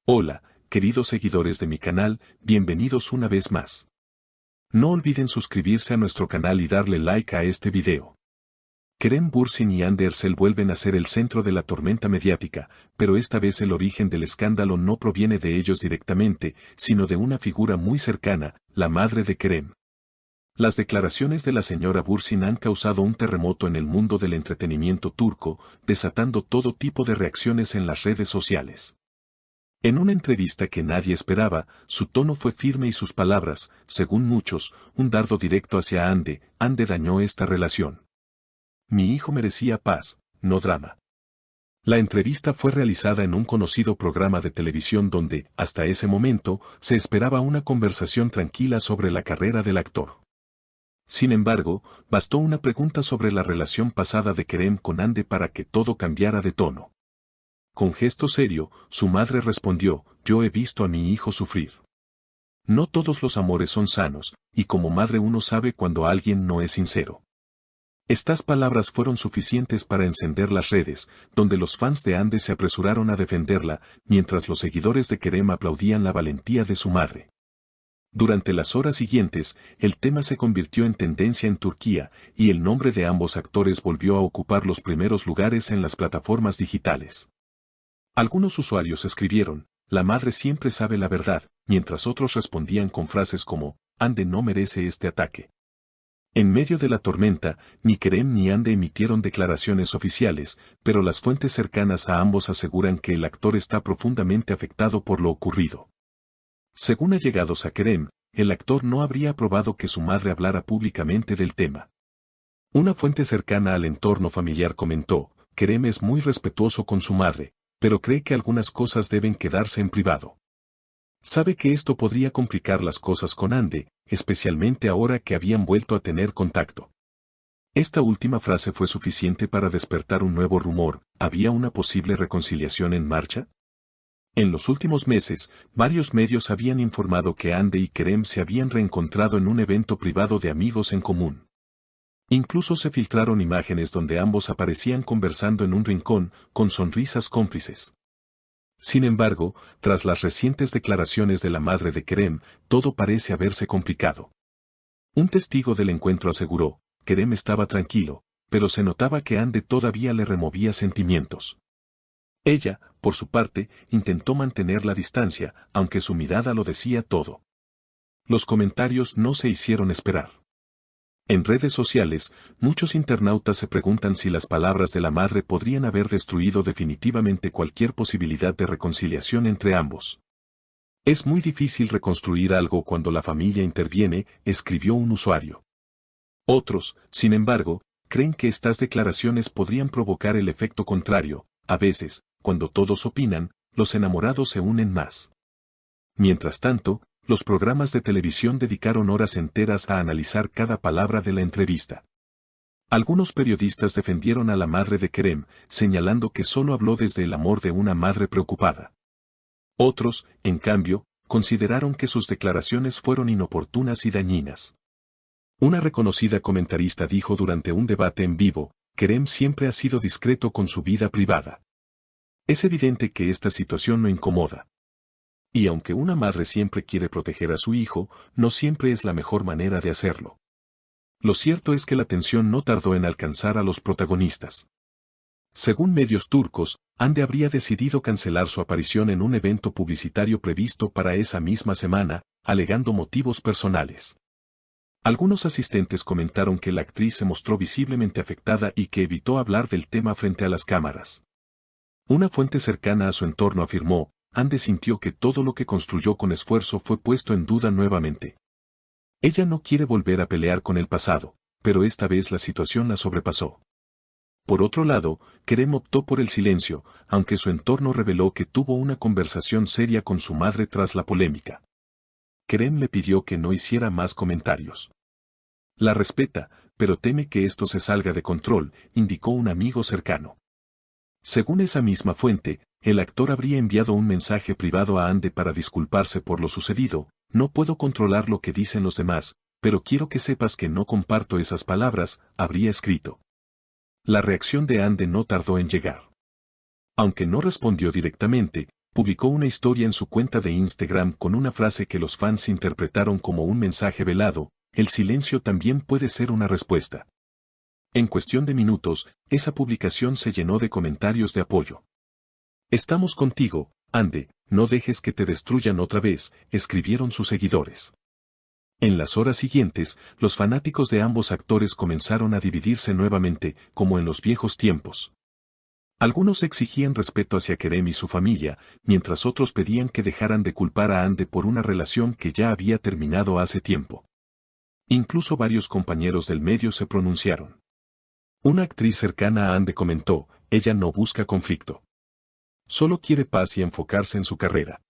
Hola, queridos seguidores de mi canal, bienvenidos una vez más. No olviden suscribirse a nuestro canal y darle like a este video. Kerem Bürsin y Hande Erçel vuelven a ser el centro de la tormenta mediática, pero esta vez el origen del escándalo no proviene de ellos directamente, sino de una figura muy cercana, la madre de Kerem. Las declaraciones de la señora Bürsin han causado un terremoto en el mundo del entretenimiento turco, desatando todo tipo de reacciones en las redes sociales. En una entrevista que nadie esperaba, su tono fue firme y sus palabras, según muchos, un dardo directo hacia Hande. Hande dañó esta relación. Mi hijo merecía paz, no drama. La entrevista fue realizada en un conocido programa de televisión donde, hasta ese momento, se esperaba una conversación tranquila sobre la carrera del actor. Sin embargo, bastó una pregunta sobre la relación pasada de Kerem con Hande para que todo cambiara de tono. Con gesto serio, su madre respondió: yo he visto a mi hijo sufrir. No todos los amores son sanos, y como madre uno sabe cuando alguien no es sincero. Estas palabras fueron suficientes para encender las redes, donde los fans de Hande se apresuraron a defenderla, mientras los seguidores de Kerem aplaudían la valentía de su madre. Durante las horas siguientes, el tema se convirtió en tendencia en Turquía, y el nombre de ambos actores volvió a ocupar los primeros lugares en las plataformas digitales. Algunos usuarios escribieron: la madre siempre sabe la verdad, mientras otros respondían con frases como: Hande no merece este ataque. En medio de la tormenta, ni Kerem ni Hande emitieron declaraciones oficiales, pero las fuentes cercanas a ambos aseguran que el actor está profundamente afectado por lo ocurrido. Según allegados a Kerem, el actor no habría aprobado que su madre hablara públicamente del tema. Una fuente cercana al entorno familiar comentó: Kerem es muy respetuoso con su madre, pero cree que algunas cosas deben quedarse en privado. Sabe que esto podría complicar las cosas con Hande, especialmente ahora que habían vuelto a tener contacto. Esta última frase fue suficiente para despertar un nuevo rumor: ¿había una posible reconciliación en marcha? En los últimos meses, varios medios habían informado que Hande y Kerem se habían reencontrado en un evento privado de amigos en común. Incluso se filtraron imágenes donde ambos aparecían conversando en un rincón, con sonrisas cómplices. Sin embargo, tras las recientes declaraciones de la madre de Kerem, todo parece haberse complicado. Un testigo del encuentro aseguró: Kerem estaba tranquilo, pero se notaba que Hande todavía le removía sentimientos. Ella, por su parte, intentó mantener la distancia, aunque su mirada lo decía todo. Los comentarios no se hicieron esperar. En redes sociales, muchos internautas se preguntan si las palabras de la madre podrían haber destruido definitivamente cualquier posibilidad de reconciliación entre ambos. Es muy difícil reconstruir algo cuando la familia interviene, escribió un usuario. Otros, sin embargo, creen que estas declaraciones podrían provocar el efecto contrario: a veces, cuando todos opinan, los enamorados se unen más. Mientras tanto, los programas de televisión dedicaron horas enteras a analizar cada palabra de la entrevista. Algunos periodistas defendieron a la madre de Kerem, señalando que solo habló desde el amor de una madre preocupada. Otros, en cambio, consideraron que sus declaraciones fueron inoportunas y dañinas. Una reconocida comentarista dijo durante un debate en vivo: Kerem siempre ha sido discreto con su vida privada. Es evidente que esta situación lo incomoda. Y aunque una madre siempre quiere proteger a su hijo, no siempre es la mejor manera de hacerlo. Lo cierto es que la tensión no tardó en alcanzar a los protagonistas. Según medios turcos, Hande habría decidido cancelar su aparición en un evento publicitario previsto para esa misma semana, alegando motivos personales. Algunos asistentes comentaron que la actriz se mostró visiblemente afectada y que evitó hablar del tema frente a las cámaras. Una fuente cercana a su entorno afirmó: Hande sintió que todo lo que construyó con esfuerzo fue puesto en duda nuevamente. Ella no quiere volver a pelear con el pasado, pero esta vez la situación la sobrepasó. Por otro lado, Kerem optó por el silencio, aunque su entorno reveló que tuvo una conversación seria con su madre tras la polémica. Kerem le pidió que no hiciera más comentarios. La respeta, pero teme que esto se salga de control, indicó un amigo cercano. Según esa misma fuente, el actor habría enviado un mensaje privado a Hande para disculparse por lo sucedido: no puedo controlar lo que dicen los demás, pero quiero que sepas que no comparto esas palabras, habría escrito. La reacción de Hande no tardó en llegar. Aunque no respondió directamente, publicó una historia en su cuenta de Instagram con una frase que los fans interpretaron como un mensaje velado: el silencio también puede ser una respuesta. En cuestión de minutos, esa publicación se llenó de comentarios de apoyo. Estamos contigo, Ande, no dejes que te destruyan otra vez, escribieron sus seguidores. En las horas siguientes, los fanáticos de ambos actores comenzaron a dividirse nuevamente, como en los viejos tiempos. Algunos exigían respeto hacia Kerem y su familia, mientras otros pedían que dejaran de culpar a Ande por una relación que ya había terminado hace tiempo. Incluso varios compañeros del medio se pronunciaron. Una actriz cercana a Ande comentó: ella no busca conflicto. Solo quiere paz y enfocarse en su carrera.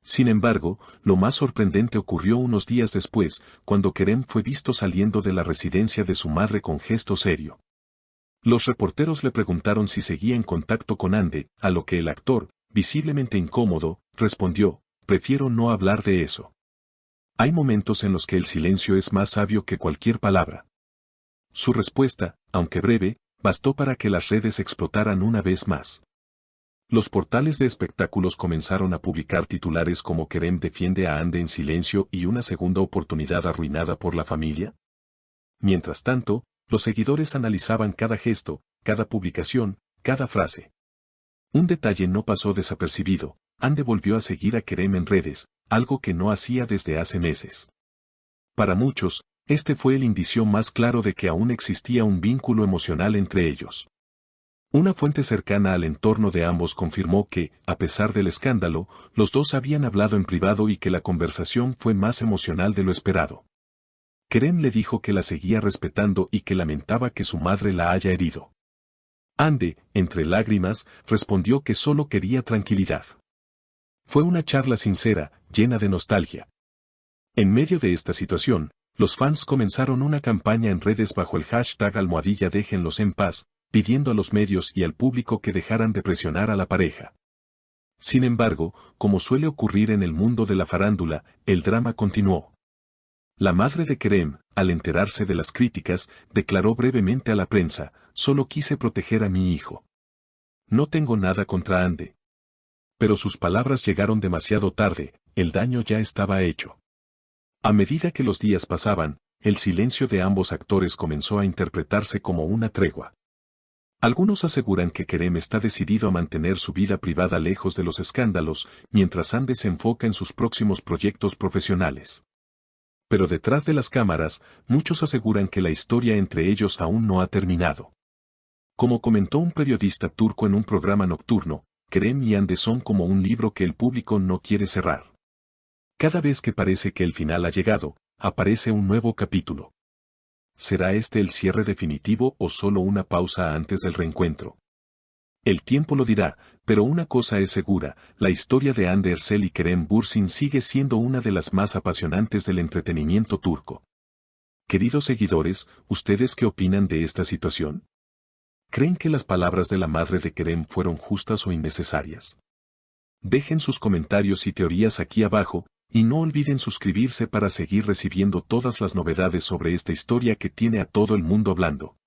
Sin embargo, lo más sorprendente ocurrió unos días después, cuando Kerem fue visto saliendo de la residencia de su madre con gesto serio. Los reporteros le preguntaron si seguía en contacto con Ande, a lo que el actor, visiblemente incómodo, respondió: prefiero no hablar de eso. Hay momentos en los que el silencio es más sabio que cualquier palabra. Su respuesta, aunque breve, bastó para que las redes explotaran una vez más. Los portales de espectáculos comenzaron a publicar titulares como Kerem defiende a Ande en silencio y una segunda oportunidad arruinada por la familia. Mientras tanto, los seguidores analizaban cada gesto, cada publicación, cada frase. Un detalle no pasó desapercibido: Ande volvió a seguir a Kerem en redes, algo que no hacía desde hace meses. Para muchos, este fue el indicio más claro de que aún existía un vínculo emocional entre ellos. Una fuente cercana al entorno de ambos confirmó que, a pesar del escándalo, los dos habían hablado en privado y que la conversación fue más emocional de lo esperado. Kerem le dijo que la seguía respetando y que lamentaba que su madre la haya herido. Ande, entre lágrimas, respondió que solo quería tranquilidad. Fue una charla sincera, llena de nostalgia. En medio de esta situación, los fans comenzaron una campaña en redes bajo el hashtag #déjenlos en paz, pidiendo a los medios y al público que dejaran de presionar a la pareja. Sin embargo, como suele ocurrir en el mundo de la farándula, el drama continuó. La madre de Kerem, al enterarse de las críticas, declaró brevemente a la prensa: solo quise proteger a mi hijo. No tengo nada contra Ande. Pero sus palabras llegaron demasiado tarde, el daño ya estaba hecho. A medida que los días pasaban, el silencio de ambos actores comenzó a interpretarse como una tregua. Algunos aseguran que Kerem está decidido a mantener su vida privada lejos de los escándalos, mientras Ande se enfoca en sus próximos proyectos profesionales. Pero detrás de las cámaras, muchos aseguran que la historia entre ellos aún no ha terminado. Como comentó un periodista turco en un programa nocturno, Kerem y Ande son como un libro que el público no quiere cerrar. Cada vez que parece que el final ha llegado, aparece un nuevo capítulo. ¿Será este el cierre definitivo o solo una pausa antes del reencuentro? El tiempo lo dirá, pero una cosa es segura: la historia de Hande Erçel y Kerem Bürsin sigue siendo una de las más apasionantes del entretenimiento turco. Queridos seguidores, ¿ustedes qué opinan de esta situación? ¿Creen que las palabras de la madre de Kerem fueron justas o innecesarias? Dejen sus comentarios y teorías aquí abajo, y no olviden suscribirse para seguir recibiendo todas las novedades sobre esta historia que tiene a todo el mundo hablando.